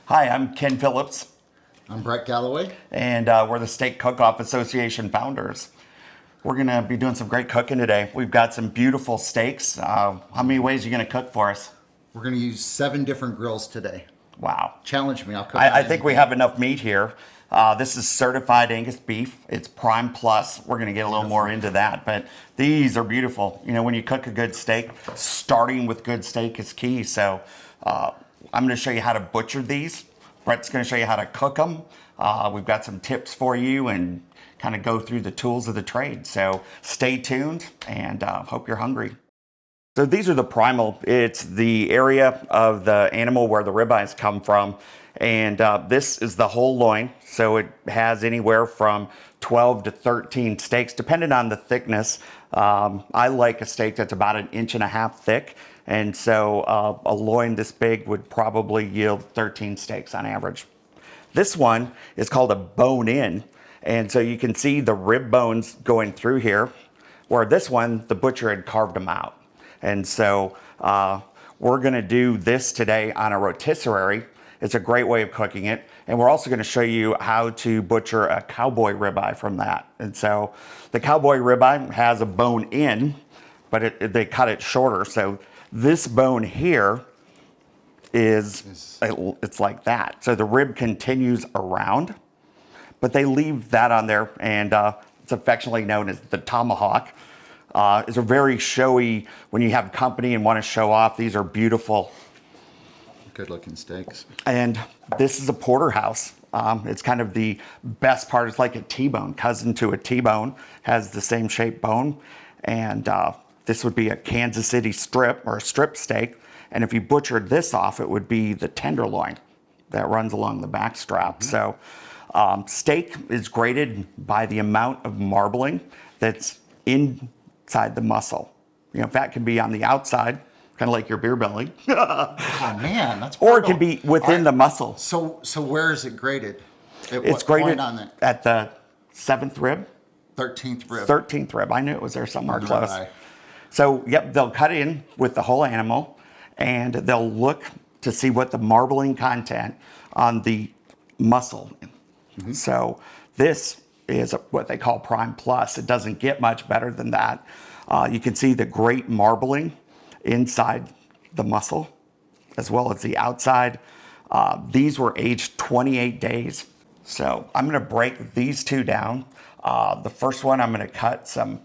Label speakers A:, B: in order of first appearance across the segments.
A: Hi, I'm Ken Phillips,
B: I'm Brett Galloway.
A: and we're the Steak Cook-Off Association founders. We're going to be doing some great cooking today. We've got some beautiful steaks. How many ways are you going to cook for us?
B: We're going to use 7 different grills today.
A: Wow.
B: Challenge me, I'll cook.
A: I think we have enough meat here. This is certified Angus beef. It's Prime Plus. We're going to get a little more into that, but these are beautiful. You know, when you cook a good steak, starting with good steak is key. So I'm going to show you how to butcher these. Brett's going to show you how to cook them. We've got some tips for you and kind of go through the tools of the trade. So stay tuned and hope you're hungry. So these are the primal. It's the area of the animal where the ribeyes come from. And this is the whole loin. So it has anywhere from 12 to 13 steaks, depending on the thickness. I like a steak that's about 1.5 inches thick. And so a loin this big would probably yield 13 steaks on average. This one is called a bone-in. And so you can see the rib bones going through here, where this one, the butcher had carved them out. And so we're gonna do this today on a rotisserie. It's a great way of cooking it. And we're also gonna show you how to butcher a cowboy ribeye from that. And so the cowboy ribeye has a bone in, but they cut it shorter. So this bone here it's like that. So the rib continues around, but they leave that on there, and it's affectionately known as the tomahawk. It's a very showy, when you have company and want to show off, these are beautiful.
B: Good looking steaks.
A: And this is a porterhouse. It's kind of the best part. It's like a T-bone, cousin to a T-bone, has the same shaped bone. And this would be a Kansas City strip or a strip steak. And if you butchered this off, it would be the tenderloin that runs along the back strap. So steak is graded by the amount of marbling that's inside the muscle. You know, fat can be on the outside, kind of like your beer belly.
B: Oh man, that's
A: Or
B: brutal.
A: it can be within the muscle.
B: So where is it graded?
A: It's graded at the 7th rib.
B: 13th rib.
A: 13th rib. I knew it was there somewhere
B: The
A: close.
B: ribeye.
A: So, yep, they'll cut in with the whole animal, and they'll look to see what the marbling content on the muscle. So this is what they call Prime Plus. It doesn't get much better than that. You can see the great marbling inside the muscle as well as the outside. These were aged 28 days. So I'm gonna break these two down. The first one, I'm gonna cut some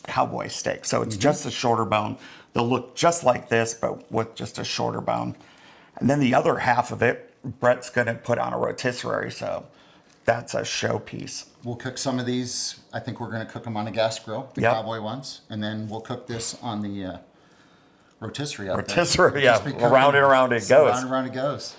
A: cowboy steak. So it's just a shorter bone. They'll look just like this, but with just a shorter bone. And then the other half of it, Brett's gonna put on a rotisserie. So that's a showpiece.
B: We'll cook some of these. I think we're going to cook them on a gas grill, the
A: Yep.
B: cowboy ones, and then we'll cook this on the rotisserie.
A: Rotisserie, yeah. Around and around it goes.
B: Around and around it goes.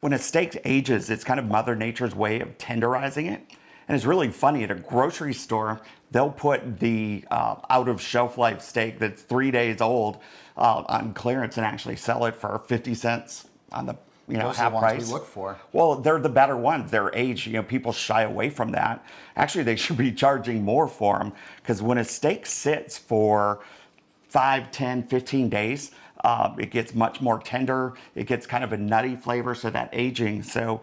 A: When a steak ages, it's kind of Mother Nature's way of tenderizing it. And it's really funny, at a grocery store, they'll put the out of shelf life steak that's 3 days old on clearance and actually sell it for 50 cents on the
B: Those
A: half
B: are the ones
A: price.
B: we look for.
A: Well, they're the better ones. They're aged. You know, people shy away from that. Actually, they should be charging more for them, because when a steak sits for 5, 10, 15 days, it gets much more tender. It gets kind of a nutty flavor, so that aging. So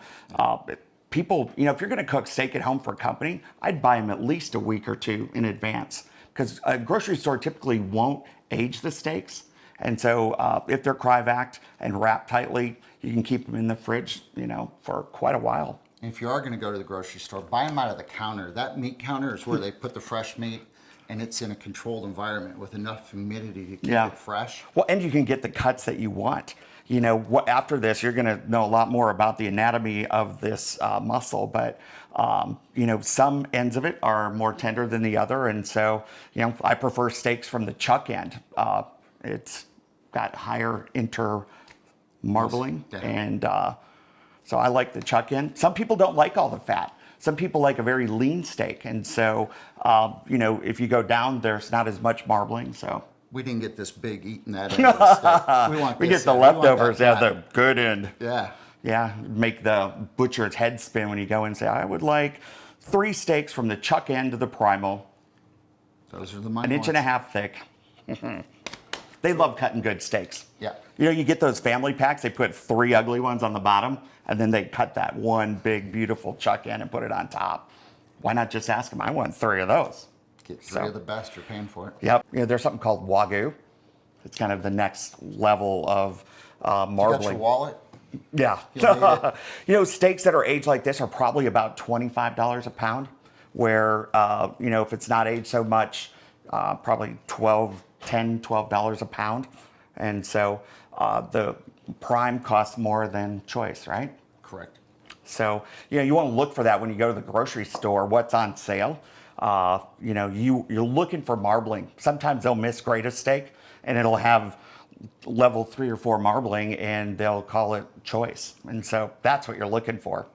A: people, you know, if you're going to cook steak at home for a company, I'd buy them at least a week or two in advance, because a grocery store typically won't age the steaks. And so if they're cryovac and wrapped tightly, you can keep them in the fridge, you know, for quite a while.
B: And if you are going to go to the grocery store, buy them out of the counter. That meat counter is where they put the fresh meat, and it's in a controlled environment with enough humidity to keep it fresh.
A: Well, and you can get the cuts that you want. You know, after this, you're going to know a lot more about the anatomy of this muscle, but you know, some ends of it are more tender than the other, and so, you know, I prefer steaks from the chuck end. It's got higher marbling, and so I like the chuck end. Some people don't like all the fat. Some people like a very lean steak, and so you know, if you go down, there's not as much marbling. So
B: we didn't get this big eating that end of the steak.
A: We get the leftovers, the good end.
B: Yeah,
A: make the butcher's head spin when you go and say, I would like 3 steaks from the chuck end to the primal.
B: Those are the mine
A: 1.5 inches thick. They love cutting good steaks.
B: Yeah.
A: You know, you get those family packs, they put 3 ugly ones on the bottom, and then they cut that one big, beautiful chuck in and put it on top. Why not just ask them, I want 3 of those?
B: Get 3 of the best, you're paying for it.
A: Yep. You know, there's something called Wagyu. It's kind of the next level of
B: You got
A: marbling.
B: your wallet?
A: Yeah.
B: You'll need it.
A: You know, steaks that are aged like this are probably about $25 a pound, where, you know, if it's not aged so much, probably $12 a pound. And so the prime costs more than choice, right?
B: Correct.
A: So, you know, you want to look for that when you go to the grocery store, what's on sale. You know, you're looking for marbling. Sometimes they'll misgrade a steak and it'll have level 3 or 4 marbling and they'll call it choice. And so that's what you're looking for.